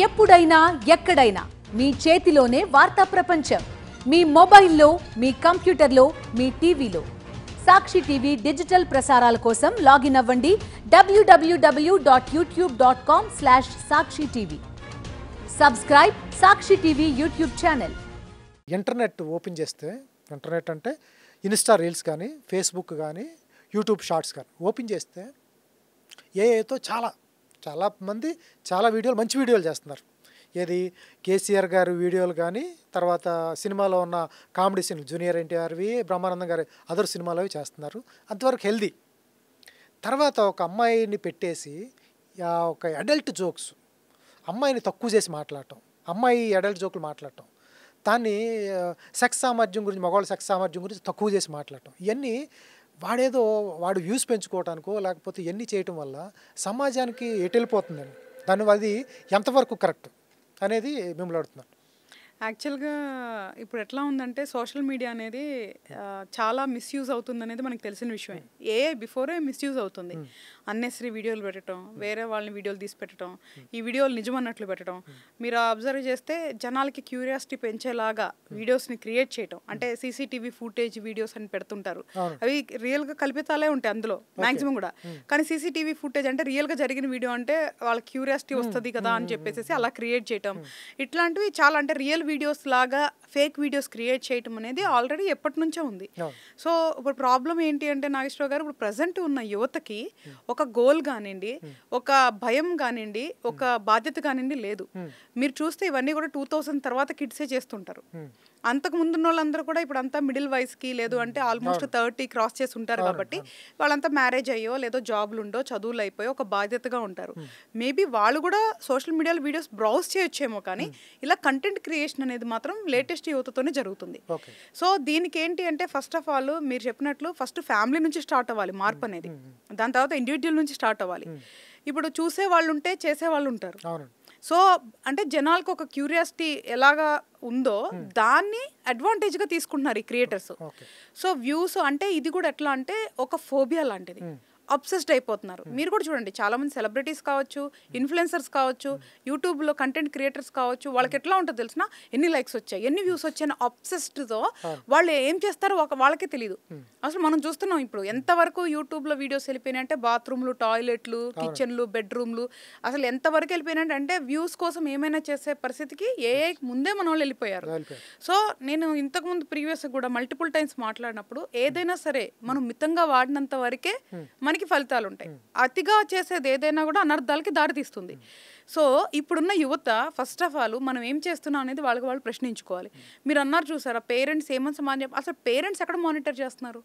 ఎప్పుడైనా ఎక్కడైనా మీ చేతిలోనే వార్తా ప్రపంచం. మీ మొబైల్లో, మీ కంప్యూటర్లో, మీ టీవీలో. సాక్షి టీవీ డిజిటల్ ప్రసారాల కోసం లాగిన్ అవ్వండి www.youtube.com/sakshi-tv. Subscribe Sakshi TV YouTube channel. Internet open చేస్తే, ఇంటర్నెట్ అంటే ఇన్స్టా రీల్స్ కానీ, ఫేస్బుక్ కానీ, యూట్యూబ్ షార్ట్స్ కానీ ఓపెన్ చేస్తే ఏఐతో చాలా మంది చాలా వీడియోలు, మంచి వీడియోలు చేస్తున్నారు. ఏది కేసీఆర్ గారి వీడియోలు కానీ, తర్వాత సినిమాలో ఉన్న కామెడీ సీన్లు జూనియర్ ఎన్టీఆర్వి, బ్రహ్మానందం గారి అదర్ సినిమాలు అవి చేస్తున్నారు. అంతవరకు హెల్దీ. తర్వాత ఒక అమ్మాయిని పెట్టేసి ఒక అడల్ట్ జోక్స్, అమ్మాయిని తక్కువ చేసి మాట్లాడటం, అమ్మాయి అడల్ట్ జోకులు మాట్లాడటం, దాన్ని సెక్స్ సామర్థ్యం గురించి, మగవాళ్ళ సెక్స్ సామర్థ్యం గురించి తక్కువ చేసి మాట్లాడటం, ఇవన్నీ వాడు వ్యూస్ పెంచుకోవడానికో లేకపోతే ఇవన్నీ చేయటం వల్ల సమాజానికి ఎటు వెళ్ళిపోతుందండి. అది ఎంతవరకు కరెక్ట్ అనేది మిమ్మల్ని అడుగుతున్నాను. యాక్చువల్గా ఇప్పుడు ఎట్లా ఉందంటే సోషల్ మీడియా అనేది చాలా మిస్యూజ్ అవుతుంది అనేది మనకు తెలిసిన విషయమే. బిఫోరే మిస్యూజ్ అవుతుంది. అన్నెసరీ వీడియోలు పెట్టడం, వేరే వాళ్ళని వీడియోలు తీసి పెట్టడం, ఈ వీడియోలు నిజమన్నట్లు పెట్టడం. మీరు అబ్జర్వ్ చేస్తే జనాలకి క్యూరియాసిటీ పెంచేలాగా వీడియోస్ని క్రియేట్ చేయడం, అంటే సీసీటీవీ ఫుటేజ్ వీడియోస్ అని పెడుతుంటారు. అవి రియల్గా కల్పితాలే ఉంటాయి అందులో మ్యాక్సిమం కూడా. కానీ సీసీటీవీ ఫుటేజ్ అంటే రియల్గా జరిగిన వీడియో అంటే వాళ్ళకి క్యూరియాసిటీ వస్తుంది కదా అని చెప్పేసి అలా క్రియేట్ చేయటం, ఇట్లాంటివి చాలా, అంటే రియల్ వీడియోస్ లాగా ఫేక్ వీడియోస్ క్రియేట్ చేయటం అనేది ఆల్రెడీ ఎప్పటి నుంచో ఉంది. సో ఇప్పుడు ప్రాబ్లం ఏంటి అంటే నాగేశ్వరరావు గారు, ఇప్పుడు ప్రజెంట్ ఉన్న యువతకి ఒక గోల్ కానివ్వండి, ఒక భయం కానివ్వండి, ఒక బాధ్యత కానివ్వండి లేదు. మీరు చూస్తే ఇవన్నీ కూడా 2000 తర్వాత కిడ్సే చేస్తుంటారు. అంతకు ముందున్న వాళ్ళందరూ కూడా ఇప్పుడు అంతా మిడిల్ వయసుకి, లేదు అంటే ఆల్మోస్ట్ 30 క్రాస్ చేసి ఉంటారు. కాబట్టి వాళ్ళంతా మ్యారేజ్ అయ్యో లేదో జాబ్లు ఉండో చదువులు అయిపోయో ఒక బాధ్యతగా ఉంటారు. మేబీ వాళ్ళు కూడా సోషల్ మీడియాలో వీడియోస్ బ్రౌజ్ చేయొచ్చేమో, కానీ ఇలా కంటెంట్ క్రియేషన్ అనేది మాత్రం లేటెస్ట్ యువతతోనే జరుగుతుంది. సో దీనికి ఏంటి అంటే ఫస్ట్ ఆఫ్ ఆల్ మీరు చెప్పినట్లు ఫస్ట్ ఫ్యామిలీ నుంచి స్టార్ట్ అవ్వాలి మార్పు అనేది. దాని తర్వాత ఇండివిజువల్ నుంచి స్టార్ట్ అవ్వాలి. ఇప్పుడు చూసే వాళ్ళు ఉంటే చేసే వాళ్ళు ఉంటారు. సో అంటే జనాలకు ఒక క్యూరియాసిటీ ఎలాగా ఉందో దాన్ని అడ్వాంటేజ్గా తీసుకుంటున్నారు ఈ క్రియేటర్స్. సో వ్యూస్ అంటే ఇది కూడా ఎట్లా అంటే ఒక ఫోబియా లాంటిది. అబ్సెస్డ్ అయిపోతున్నారు. మీరు కూడా చూడండి, చాలా మంది సెలబ్రిటీస్ కావచ్చు, ఇన్ఫ్లుయెన్సర్స్ కావచ్చు, యూట్యూబ్లో కంటెంట్ క్రియేటర్స్ కావచ్చు, వాళ్ళకి ఎట్లా ఉంటుందో తెలిసిన ఎన్ని లైక్స్ వచ్చాయి, ఎన్ని వ్యూస్ వచ్చాయని అబ్సెస్డ్తో వాళ్ళు ఏం చేస్తారో వాళ్ళకే తెలియదు. అసలు మనం చూస్తున్నాం ఇప్పుడు ఎంతవరకు యూట్యూబ్లో వీడియోస్ వెళ్ళిపోయినాయి అంటే బాత్రూమ్లు, టాయిలెట్లు, కిచెన్లు, బెడ్రూమ్లు, అసలు ఎంతవరకు వెళ్ళిపోయినాయి అంటే వ్యూస్ కోసం ఏమైనా చేసే పరిస్థితికి ముందే మన వాళ్ళు వెళ్ళిపోయారు. సో నేను ఇంతకుముందు ప్రీవియస్ కూడా మల్టిపుల్ టైమ్స్ మాట్లాడినప్పుడు ఏదైనా సరే మనం మితంగా వాడినంత వరకే మనకి ఫలితాలు ఉంటాయి. అతిగా చేసేది ఏదైనా కూడా అనర్థాలకి దారితీస్తుంది. సో ఇప్పుడున్న యువత ఫస్ట్ ఆఫ్ ఆల్ మనం ఏం చేస్తున్నాం అనేది వాళ్ళకి వాళ్ళు ప్రశ్నించుకోవాలి. మీరు అన్నారు చూసారా, పేరెంట్స్ ఏమని సమాజం, అసలు పేరెంట్స్ ఎక్కడ మానిటర్ చేస్తున్నారు?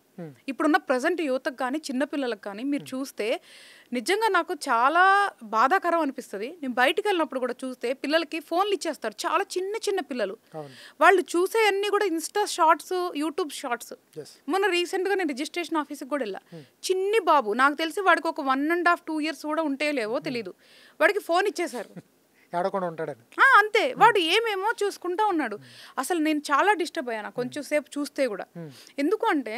ఇప్పుడున్న ప్రజెంట్ యువతకు కానీ చిన్నపిల్లలకు కానీ మీరు చూస్తే నిజంగా నాకు చాలా బాధాకరం అనిపిస్తుంది. నేను బయటికి వెళ్ళినప్పుడు కూడా చూస్తే పిల్లలకి ఫోన్లు ఇచ్చేస్తారు, చాలా చిన్న పిల్లలు. వాళ్ళు చూసే అన్ని కూడా ఇన్స్టా షార్ట్స్, యూట్యూబ్ షార్ట్స్. మొన్న రీసెంట్గా నేను రిజిస్ట్రేషన్ ఆఫీస్కి కూడా వెళ్ళా. చిన్ని బాబు, నాకు తెలిసి వాడికి ఒక 1.5-2 years కూడా ఉంటే లేవో తెలీదు, వాడికి ఫోన్ ఇచ్చేసారు. అంతే, వాడు ఏమేమో చూసుకుంటా ఉన్నాడు. అసలు నేను చాలా డిస్టర్బ్ అయ్యాను కొంచెం సేపు చూస్తే కూడా. ఎందుకు అంటే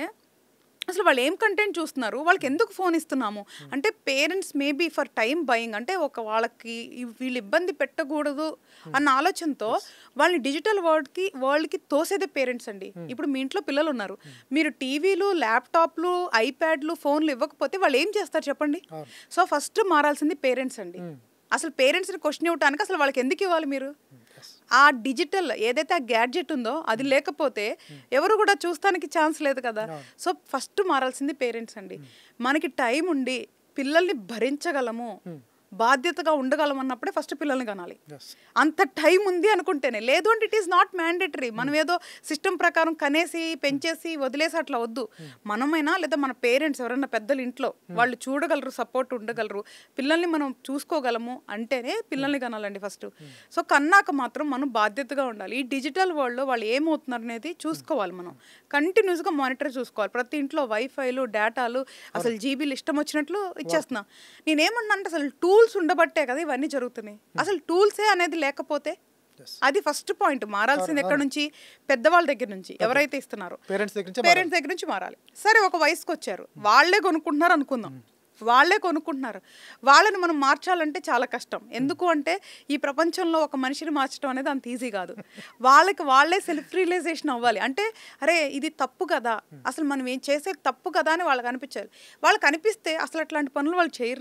అసలు వాళ్ళు ఏం కంటెంట్ చూస్తున్నారు, వాళ్ళకి ఎందుకు ఫోన్ ఇస్తున్నాము అంటే parents maybe for time buying, అంటే వాళ్ళకి వీళ్ళు ఇబ్బంది పెట్టకూడదు అన్న ఆలోచనతో వాళ్ళని డిజిటల్ వరల్డ్కి తోసేదే పేరెంట్స్ అండి. ఇప్పుడు మీ ఇంట్లో పిల్లలు ఉన్నారు, మీరు టీవీలు, ల్యాప్టాప్లు, ఐప్యాడ్లు, ఫోన్లు ఇవ్వకపోతే వాళ్ళు ఏం చేస్తారు చెప్పండి? సో ఫస్ట్ మారాల్సింది పేరెంట్స్ అండి. అసలు పేరెంట్స్ని క్వశ్చన్ ఇవ్వడానికి అసలు వాళ్ళకి ఎందుకు ఇవ్వాలి మీరు? ఆ డిజిటల్ ఏదైతే ఆ గ్యాడ్జెట్ ఉందో అది లేకపోతే ఎవరు కూడా చూస్తానికి ఛాన్స్ లేదు కదా. సో ఫస్ట్ మారాల్సింది పేరెంట్స్ అండి. మనకి టైం ఉండి పిల్లల్ని భరించగలము, బాధ్యతగా ఉండగలం అన్నప్పుడే ఫస్ట్ పిల్లల్ని కనాలి. అంత టైం ఉంది అనుకుంటేనే, లేదు అంటే ఇట్ ఈస్ నాట్ మ్యాండేటరీ. మనం ఏదో సిస్టమ్ ప్రకారం కనేసి పెంచేసి వదిలేసి అట్లా వద్దు. మనమైనా లేదా మన పేరెంట్స్ ఎవరైనా పెద్దలు ఇంట్లో వాళ్ళు చూడగలరు, సపోర్ట్ ఉండగలరు, పిల్లల్ని మనం చూసుకోగలము అంటేనే పిల్లల్ని కనాలండి ఫస్ట్. సో కన్నాక మాత్రం మనం బాధ్యతగా ఉండాలి. ఈ డిజిటల్ వరల్డ్లో వాళ్ళు ఏమవుతున్నారు అనేది చూసుకోవాలి. మనం కంటిన్యూస్గా మానిటర్ చూసుకోవాలి. ప్రతి ఇంట్లో వైఫైలు, డేటాలు, అసలు జీబీలు ఇష్టం వచ్చినట్లు ఇచ్చేస్తున్నా. నేనేమన్నా అంటే అసలు టూల్స్ ఉండబట్టే కదా ఇవన్నీ జరుగుతున్నాయి. అసలు టూల్సే అనేది లేకపోతే అది ఫస్ట్ పాయింట్. మారాల్సింది ఎక్కడ నుంచి? పెద్దవాళ్ళ దగ్గర నుంచి, ఎవరైతే ఇస్తున్నారో పేరెంట్స్ దగ్గర నుంచి మారాలి. సరే ఒక వయసుకు వచ్చారు, వాళ్లే కొనుక్కుంటున్నారు అనుకుందాం, వాళ్ళే కొనుక్కుంటున్నారు. వాళ్ళని మనం మార్చాలంటే చాలా కష్టం. ఎందుకు అంటే ఈ ప్రపంచంలో ఒక మనిషిని మార్చడం అనేది అంత ఈజీ కాదు. వాళ్ళకి వాళ్ళే సెల్ఫ్ రియలైజేషన్ అవ్వాలి. అంటే అరే ఇది తప్పు కదా, అసలు మనం ఏం చేసేది తప్పు కదా అని వాళ్ళకి అనిపించాలి. వాళ్ళకి అనిపిస్తే అసలు అట్లాంటి పనులు వాళ్ళు చేయరు.